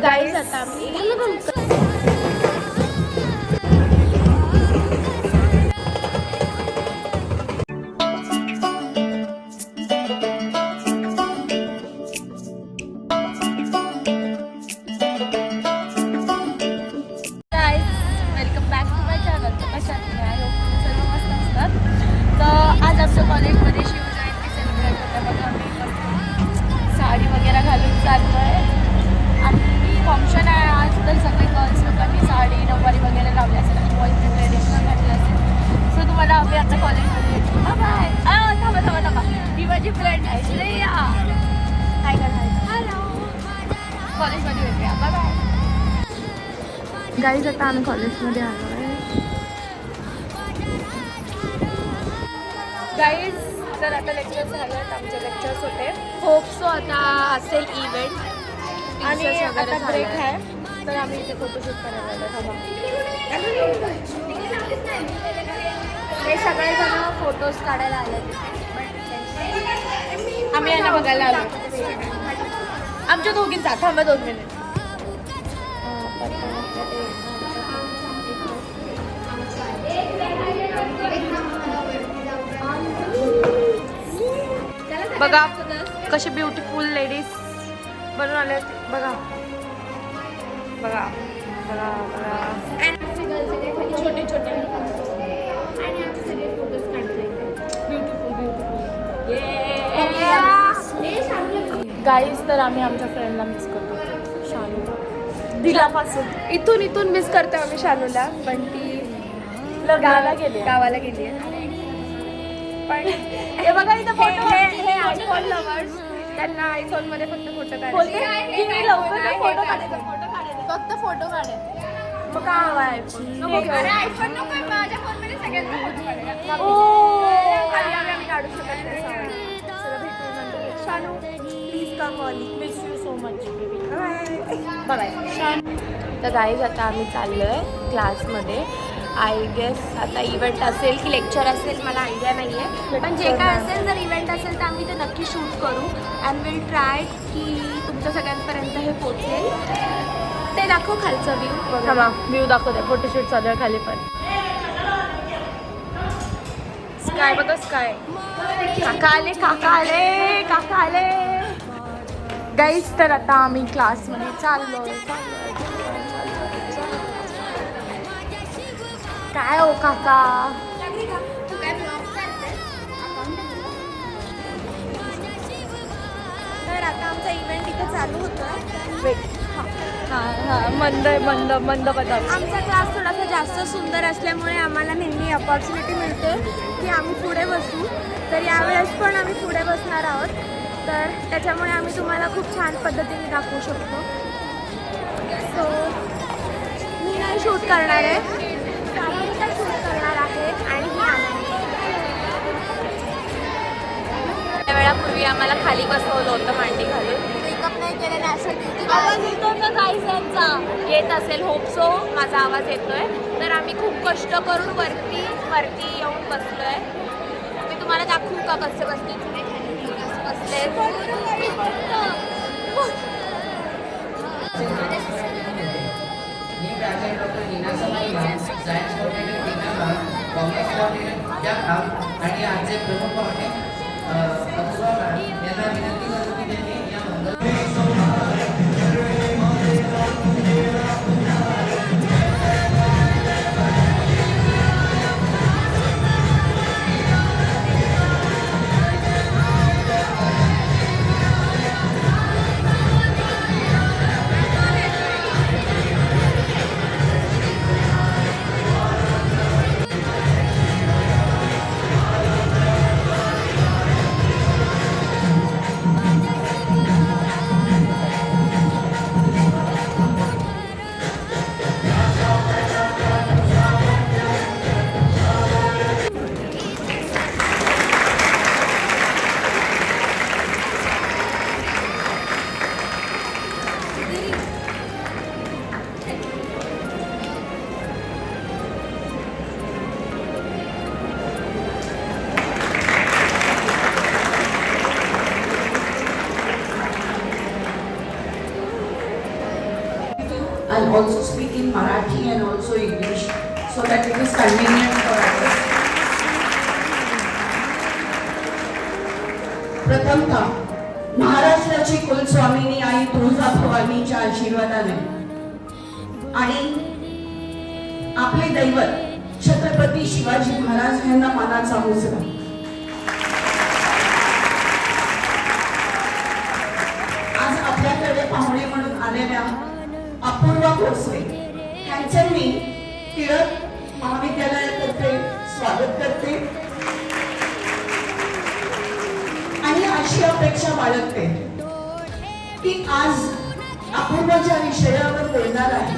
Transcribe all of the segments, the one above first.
Guys आता आम्ही कॉलेजमध्ये शिवजयंती सेलिब्रेट होतं बघा. आम्ही साडी वगैरे घालून चाललो आहे आणि फंक्शन आहे आज. तर सगळे गर्ल्स लोकांनी साडी नऊवारी वगैरे लावली असेल, बॉईजने ट्रेडिशनल घातलं असेल. सो तुम्हाला आम्ही आता कॉलेजमध्ये येतो. बाय. थांबा ही माझी फ्रेंड आहे श्रेया. हाय का हॅलो. कॉलेजमध्ये भेटूया. Bye bye. गाईज आता आम्ही कॉलेजमध्ये आलो आहे. गाईज तर आता लेक्चर झाले आहेत, आमचे लेक्चर्स होते. होप सो आता असेल इव्हेंट आणि आता ब्रेक आहे. तर आम्ही इथे फोटोशूट करायला आलो. हे सगळेजण फोटोज काढायला आले. आम्ही यांना बघायला आलो. आमच्या दोघींचा थांबा 2 मिनिट. बघा कसे ब्युटिफुल लेडीज बनून आले. बघा बघा बघा बघा छोटे छोटे आणि आमचे सगळे फोटोज काढले. Beautiful beautiful guys. तर आम्ही आमच्या फ्रेंडला मिस करतो, शानू. दिलापासून इथून मिस करतो आम्ही शानूला. पण ती गावाला गेली आहे. पण हे बघा इथं फोटो. हे आयफोन लवर्स, त्यांना आयफोन मध्ये फक्त फोटो काढायचे. लवकर फोटो काढायचे, फक्त फोटो काढायचे. मग काय हवा आयफोन? आयफोन नको, माझ्या फोन मध्ये सगळ्यांचा फोटो काढायचा. आम्ही काढू शकत नाही. शानू प्लीज कम ऑली. Miss you so much baby. Bye. तर गाईज आता आम्ही चाललोय क्लासमध्ये. आय गेस आता इव्हेंट असेल की लेक्चर असेल मला आयडिया नाही आहे. पण जे काय असेल, जर इव्हेंट असेल तर आम्ही ते नक्की शूट करू. अँड विल ट्राय की तुमच्या सगळ्यांपर्यंत हे पोचेल. ते दाखव खालचा व्ह्यू. थांबा व्ह्यू दाखवते. फोटोशूट चालू आहे खाली पण. स्काय बघा स्काय. काका आले गाईज. तर आता आम्ही क्लासमध्ये चाललोय. काय हो काका. तर आता आमचा इव्हेंट इथे चालू होतो. वेट. मंद पदार्थ. आमचा क्लास थोडासा जास्त सुंदर असल्यामुळे आम्हाला नेहमी अपॉर्च्युनिटी मिळते की आम्ही पुढे बसू. तर यावेळेस पण आम्ही पुढे बसणार आहोत. तर त्याच्यामुळे आम्ही तुम्हाला खूप छान पद्धतीने दाखवू शकतो. सो मी नाही शूट करणार आहे, शूट करणार आहे. आणि ही त्या वेळापूर्वी आम्हाला खाली बसवलं होतं मांडी घालून. मेकअप नाही केले. नॅचरल ब्युटी आवाज येतो का गाईजांचा? येत असेल. होप सो माझा आवाज येतोय. तर आम्ही खूप कष्ट करून वरती येऊन बसलोय. मी तुम्हाला दाखवू का कसे बसले. बसले आणि आजचे प्रमुख पाहुणे अथवा यांना विनंती करतो की त्यांनी या also speak in Marathi and also English so that it is convenient for others. प्रथमतः महाराष्ट्राची कुलस्वामिनी आई तुळजाभवानीच्या आशीर्वादाने आणि आपले दैवत छत्रपती शिवाजी महाराज यांना मानाचा मुजरा. आज आपल्याकडे पाहुणे म्हणून आलेल्या अपूर्वा भोसले यांचे मी टिळक महाविद्यालयातर्फे स्वागत करते आणि अशी अपेक्षा बाळगते की आज अपूर्वाच्या विषयावर बोलणार आहे.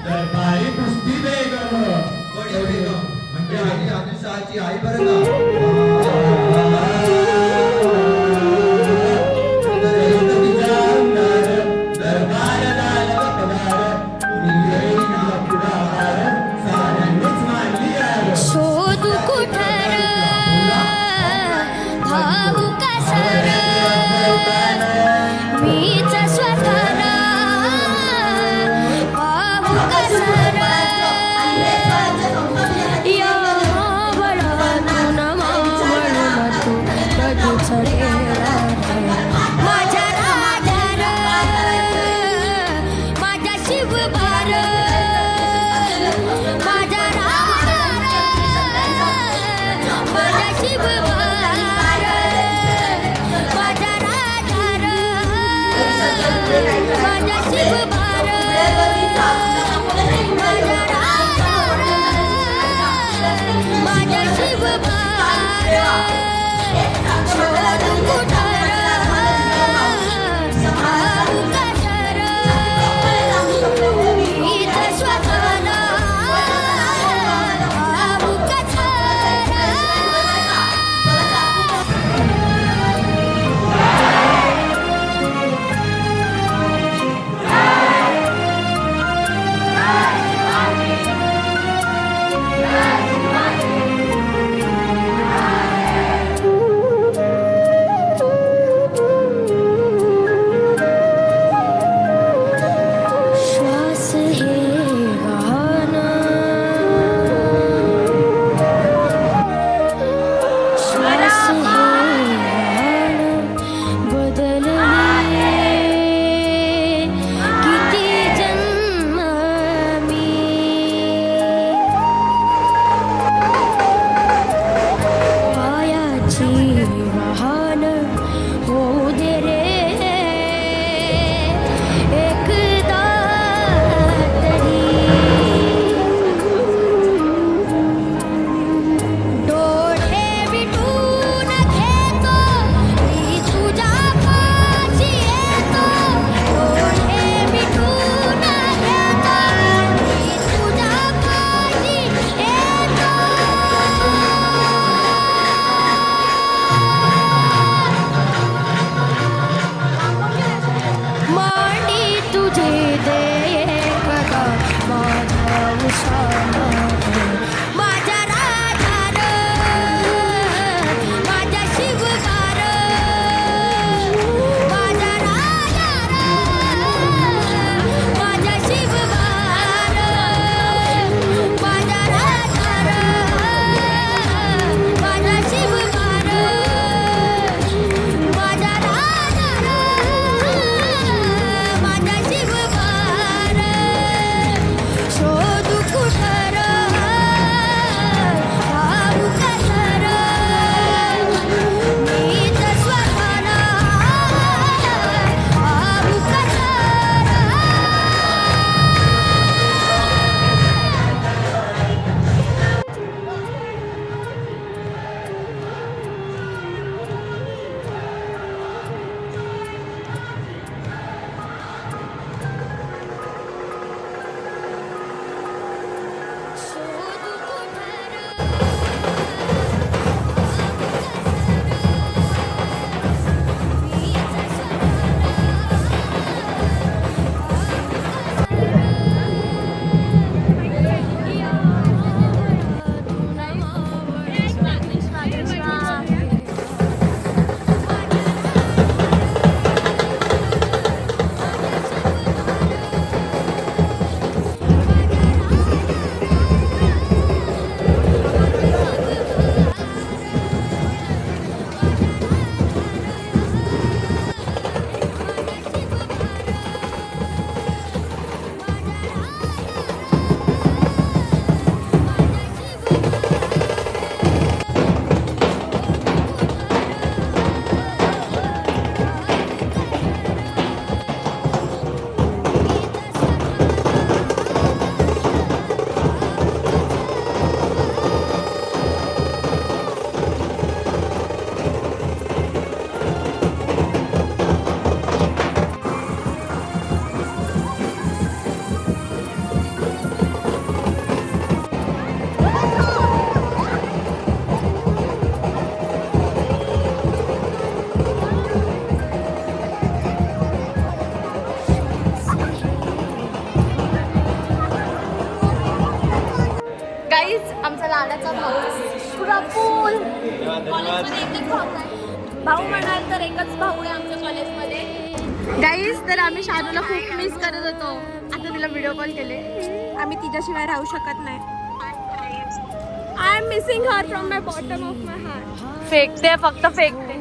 दरबारी कुस्ती बेगम म्हणजे आधी आदिलशहाची आई बरं का. शोधू कुठर भाऊ कसर मीच स्वतःला भाऊ कसर या बळातून गाईज आमचा लाडाचा भाऊ प्रफुल कॉलेजमध्ये एकच भाऊ आहे. भाऊ म्हणाल तर एकच भाऊ आहे आमच्या कॉलेजमध्ये. गाईज तर आम्ही शानूला खूप मिस करत होतो. आता तिला व्हिडिओ कॉल केले. आम्ही तिच्याशिवाय राहू शकत नाही. I am missing her from my bottom of my heart. फेकते फक्त फेकते.